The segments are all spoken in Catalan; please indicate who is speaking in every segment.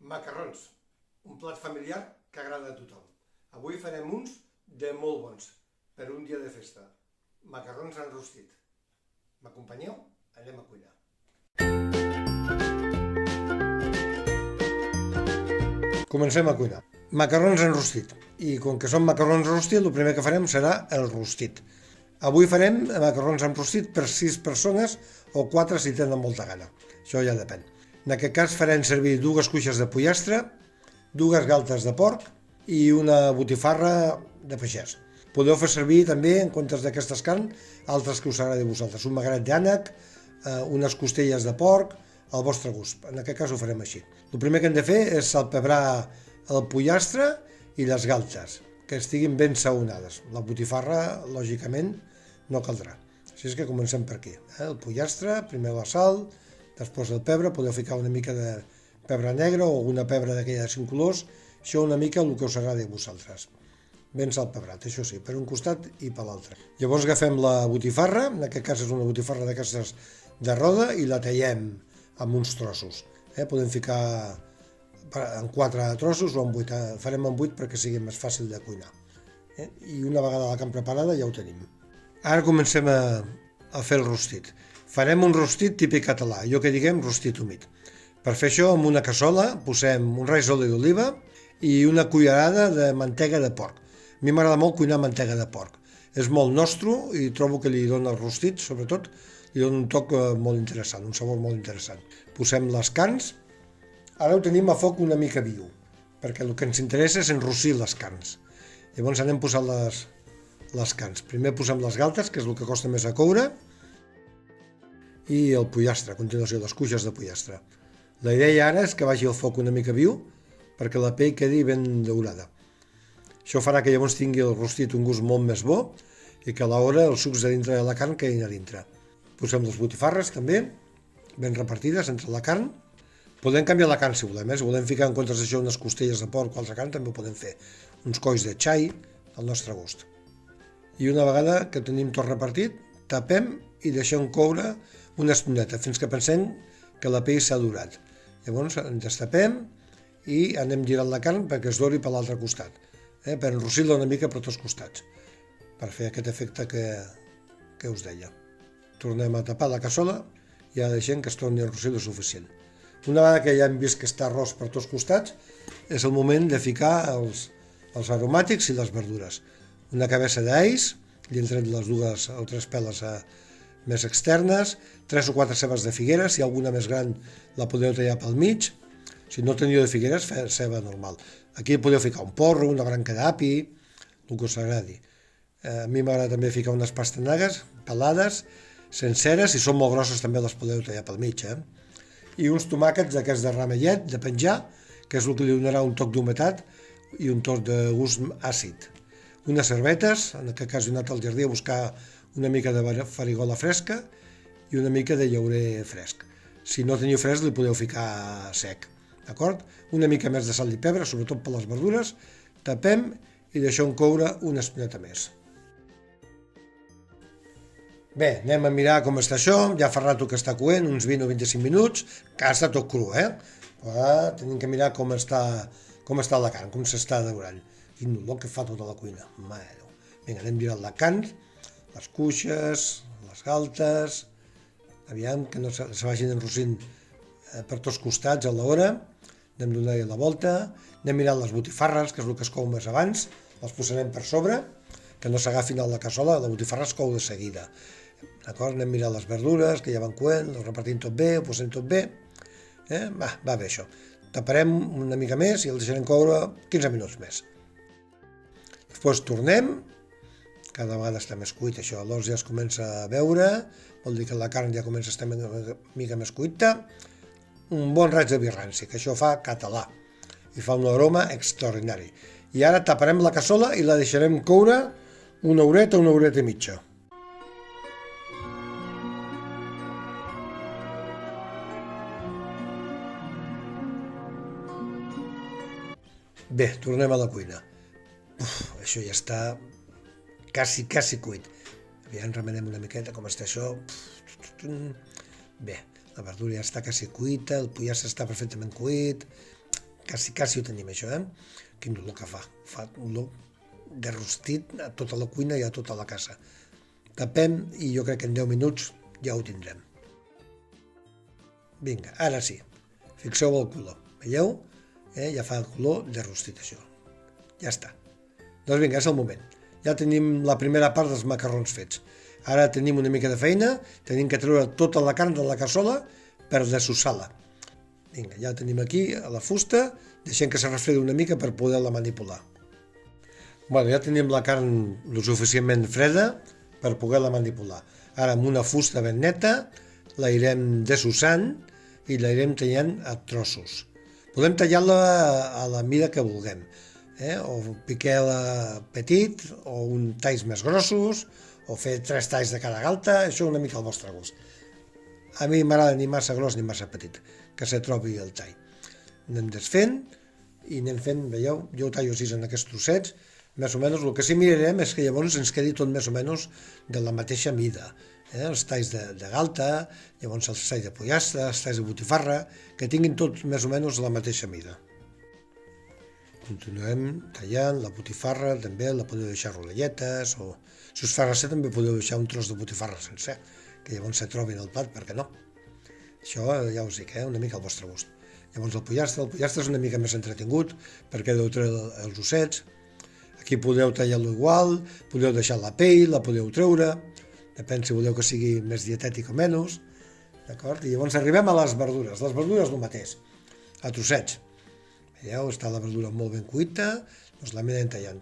Speaker 1: Macarrons, un plat familiar que agrada a tothom. Avui farem uns de molt bons, per un dia de festa. Macarrons en rostit. M'acompanyeu? Anem a cuinar. Comencem a cuinar. Macarrons en rostit. I com que són macarrons rostit, el primer que farem serà el rostit. Avui farem macarrons en rostit per 6 persones o 4 si tenen molta gana. Això ja depèn. En aquest cas farem servir 2 cuixes de pollastre, 2 galtes de porc i una botifarra de pagès. Podeu fer servir també, en comptes d'aquestes carn, altres que us agradi a vosaltres. Un magret d'ànec, unes costelles de porc, al vostre gust. En aquest cas ho farem així. El primer que hem de fer és salpebrar el pollastre i les galtes, que estiguin ben saonades. La botifarra, lògicament, no caldrà. Així és que comencem per aquí. El pollastre, primer la sal, després el pebre, podeu ficar una mica de pebre negre o una pebre d'aquella de 5 colors, això una mica el que us agradi a vosaltres. Ben salpebrat, això sí, per un costat i per l'altre. Llavors agafem la botifarra, en aquest cas és una botifarra d'aquestes de roda, i la tallem amb uns trossos. Podem ficar en 4 trossos o en 8, farem en 8 perquè sigui més fàcil de cuinar. I una vegada la carn preparada ja ho tenim. Ara comencem a fer el rostit. Farem un rostit típic català, allò que diguem rostit humit. Per fer això, en una cassola posem un raig d'oli d'oliva i una cullerada de mantega de porc. A mi m'agrada molt cuinar mantega de porc. És molt nostre i trobo que li dona el rostit, sobretot, li dona un toc molt interessant, un sabor molt interessant. Posem les carns. Ara ho tenim a foc una mica viu, perquè el que ens interessa és enrossir les carns. Llavors anem posant les carns. Primer posem les galtes, que és el que costa més a coure, i el pollastre, a continuació, les cuixes de pollastre. La idea ara és que vagi al foc una mica viu, perquè la pell quedi ben daurada. Això farà que llavors tingui el rostit un gust molt més bo i que alhora els sucs de dintre de la carn quedin a dintre. Posem les botifarres també, ben repartides entre la carn. Podem canviar la carn si volem, si volem ficar en comptes d'això unes costelles de porc o altra carn, també ho podem fer. Uns colls de xai, al nostre gust. I una vegada que tenim tot repartit, tapem i deixem coure una estoneta, fins que pensem que la pell s'ha dorat. Llavors ens destapem i anem girant la carn perquè es dori per l'altre costat, per enrossir-la una mica per tots costats, per fer aquest efecte que us deia. Tornem a tapar la cassola i ara deixem que es torni a enrossir lo suficient. Una vegada que ja hem vist que està arròs per tots costats, és el moment de ficar els aromàtics i les verdures. Una cabeça d'alls, li hem tret les 2 o 3 peles més externes, 3 o 4 cebes de figueres, si hi ha alguna més gran la podeu tallar pel mig. Si no teniu de figueres, feu ceba normal. Aquí podeu ficar un porro, una branca d'api, el que us agradi. A mi m'agrada també ficar unes pastanagues pelades, senceres, si són molt grosses també les podeu tallar pel mig. I uns tomàquets d'aquests de ramellet, de penjar, que és el que li donarà un toc d'humetat i un toc de gust àcid. Unes cervetes, en aquest cas he anat al jardí a buscar una mica de farigola fresca i una mica de llaurer fresc. Si no teniu fresc li podeu ficar sec, d'acord? Una mica més de sal i pebre, sobretot per les verdures, tapem i deixem coure una estoneta més. Bé, anem a mirar com està això, ja fa rato que està coent, uns 20 o 25 minuts, que està tot cru, Però tenim que mirar com està la carn, com s'està daurant. Quin olor que fa tota la cuina. Vinga, anem girant la carn, les cuixes, les galtes, aviam que no se vagin enrossint per tots costats a l'hora, anem donant la volta, anem mirant les botifarres, que és el que es cou més abans, les posarem per sobre, que no s'agafin a la cassola, la botifarra es cou de seguida. D'acord? Anem mirant les verdures, que ja van coent, les repartim tot bé, ho posem tot bé, va bé això. Taparem una mica més i el deixarem coure 15 minuts més. Després tornem, cada vegada està més cuit això, l'os ja es comença a veure, vol dir que la carn ja comença a estar una mica més cuita. Un bon raig de vi ranci, que això fa català, i fa un aroma extraordinari. I ara taparem la cassola i la deixarem coure una horeta i mitja. Bé, tornem a la cuina. Això ja està quasi cuit. Aviam, remenem una miqueta com està això. Bé, la verdura ja està quasi cuita, el pollastre està perfectament cuit. Quasi ho tenim, això, Quin olor que fa. Fa olor de rostit a tota la cuina i a tota la casa. Tapem i jo crec que en 10 minuts ja ho tindrem. Vinga, ara sí. Fixeu el color. Veieu? Ja fa el color de rostit, això. Ja està. Doncs vinga, és el moment. Ja tenim la primera part dels macarrons fets. Ara tenim una mica de feina, tenim que treure tota la carn de la cassola per dessossar-la. Vinga, ja la tenim aquí, a la fusta, deixem que se refredi una mica per poder-la manipular. Bueno, ja tenim la carn lo suficientment freda per poder-la manipular. Ara, amb una fusta ben neta, la irem dessossant i la irem tallant a trossos. Podem tallar-la a la mida que vulguem, o piquar-la petit, o un talls més grossos, o fer 3 talls de cada galta, això una mica al vostre gust. A mi m'agrada ni massa gros ni massa petit, que se trobi el tall. Anem desfent i anem fent, veieu, jo ho tallo així en aquests trossets, més o menys. El que sí mirarem és que llavors ens quedi tot més o menys de la mateixa mida. Els talls de galta, llavors els talls de pollastre, els talls de botifarra, que tinguin tots més o menys la mateixa mida. Continuem tallant la botifarra, també la podeu deixar rodelletes, o si us fa gràcia també podeu deixar un tros de botifarra sencer, que llavors se trobi en el plat, perquè no. Això ja us dic, una mica al vostre gust. Llavors el pollastre és una mica més entretingut, perquè deu treure els ossets. Aquí podeu tallar-lo igual, podeu deixar la pell, la podeu treure, depèn si voleu que sigui més dietètic o menys, d'acord? I llavors arribem a les verdures el mateix, a trossets. Veieu, està la verdura molt ben cuita, doncs la anem tallant,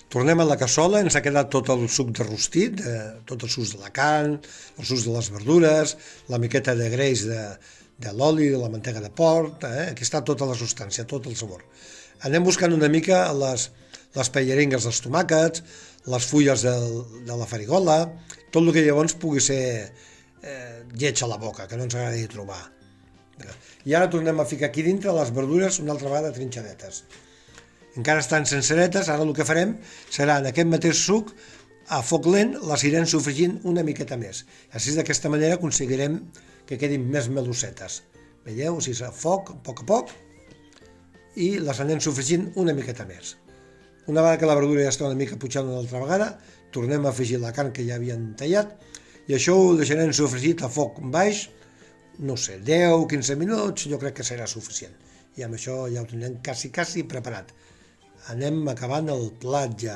Speaker 1: Tornem a la cassola, ens ha quedat tot el suc de rostit, tot el suc de la carn, el suc de les verdures, la miqueta de greix de l'oli, de la mantega de porc, aquí està tota la substància, tot el sabor. Anem buscant una mica les pelleringues dels tomàquets, les fulles de la farigola, tot el que llavors pugui ser lleig a la boca, que no ens agradi trobar. I ara tornem a ficar aquí dintre les verdures una altra vegada trinxadetes. Encara estan senceretes, ara el que farem serà en aquest mateix suc, a foc lent, les irem sofregint una miqueta més. Així d'aquesta manera aconseguirem que quedin més melosetes. Veieu? O sigui, a foc, a poc, i les anem sofregint una miqueta més. Una vegada que la verdura ja està una mica pujant una altra vegada, tornem a afegir la carn que ja havíem tallat, i això ho deixarem sofregit a foc baix, no sé, 10-15 minuts, jo crec que serà suficient. I amb això ja ho tindrem quasi preparat. Anem acabant el plat ja.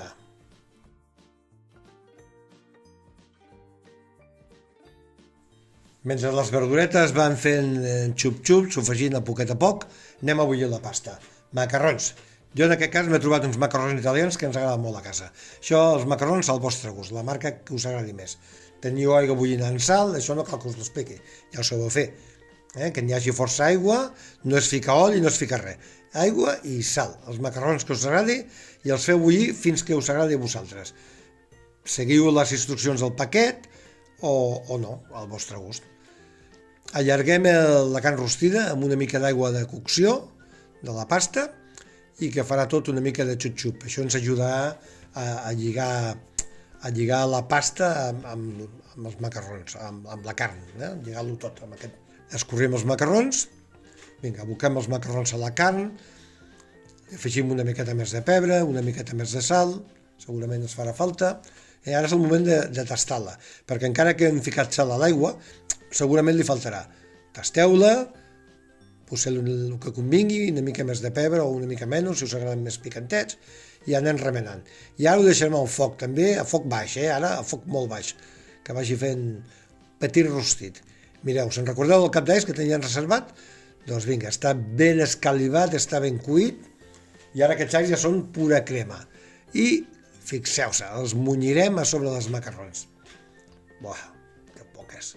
Speaker 1: Mentre les verduretes van fent xup-xup, sofregint a poquet a poc, anem a bullir la pasta. Macarrons. Jo en aquest cas m'he trobat uns macarrons italians que ens agraden molt a casa. Això, els macarrons al vostre gust, la marca que us agradi més. Teniu aigua bullint en sal, això no cal que us l'expliqui, ja ho sabeu fer. Que n'hi hagi força aigua, no es fica oli, no es fica res. Aigua i sal, els macarrons que us agradi, i els feu bullir fins que us agradi a vosaltres. Seguiu les instruccions del paquet o no, al vostre gust. Allarguem la carn rostida amb una mica d'aigua de cocció de la pasta i que farà tot una mica de xup-xup. Això ens ajudarà a lligar la pasta amb els macarrons, amb la carn, lligar-lo tot amb aquest. Escorrim els macarrons, vinga, aboquem els macarrons a la carn, afegim una miqueta més de pebre, una miqueta més de sal, segurament ens farà falta, i ara és el moment de tastar-la, perquè encara que hem ficat sal a l'aigua, segurament li faltarà. Tasteu-la, poseu el que convingui, una mica més de pebre o una mica menys, si us agraden més picantets, i anem remenant. I ara ho deixarem al foc també, a foc baix, ara a foc molt baix, que vagi fent petit rostit. Mireu, se'n recordeu del cap d'alls que tenien reservat? Doncs vinga, està ben escalivat, està ben cuit, i ara aquests alls ja són pura crema. I fixeu-se, els munyirem a sobre dels macarrons. Buah, que poques.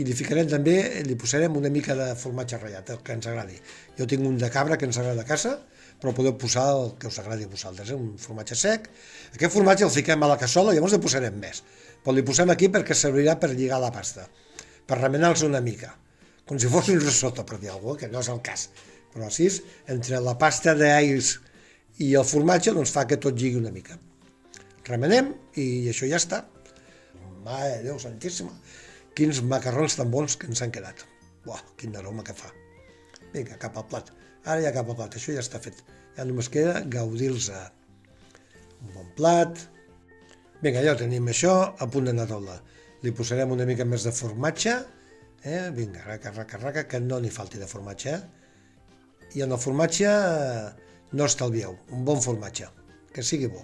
Speaker 1: I li ficarem també, li posarem una mica de formatge ratllat, el que ens agradi. Jo tinc un de cabra que ens agrada a casa, però podeu posar el que us agradi a vosaltres, un formatge sec. Aquest formatge el fiquem a la cassola, llavors li posarem més. Però li posem aquí perquè servirà per lligar la pasta, per remenar-los una mica, com si fos un risotto, per dir alguna cosa, que no és el cas. Però així, entre la pasta d'alls i el formatge, doncs fa que tot lligui una mica. Remenem i això ja està. Mare de Déu santíssima, quins macarrons tan bons que ens han quedat. Buah, quin aroma que fa. Vinga, cap al plat. Ara ja cap al plat, això ja està fet. Ja només queda gaudir-se. Un bon plat. Vinga, ja ho tenim això a punt d'anar a taula. Li posarem una mica més de formatge. Vinga, raca, que no n'hi falti de formatge. I en el formatge no estalvieu, un bon formatge, que sigui bo.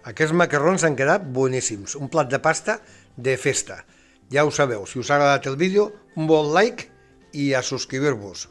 Speaker 1: Aquests macarrons han quedat boníssims, un plat de pasta de festa. Ja ho sabeu, si us ha agradat el vídeo, un bon like i a subscriure-vos.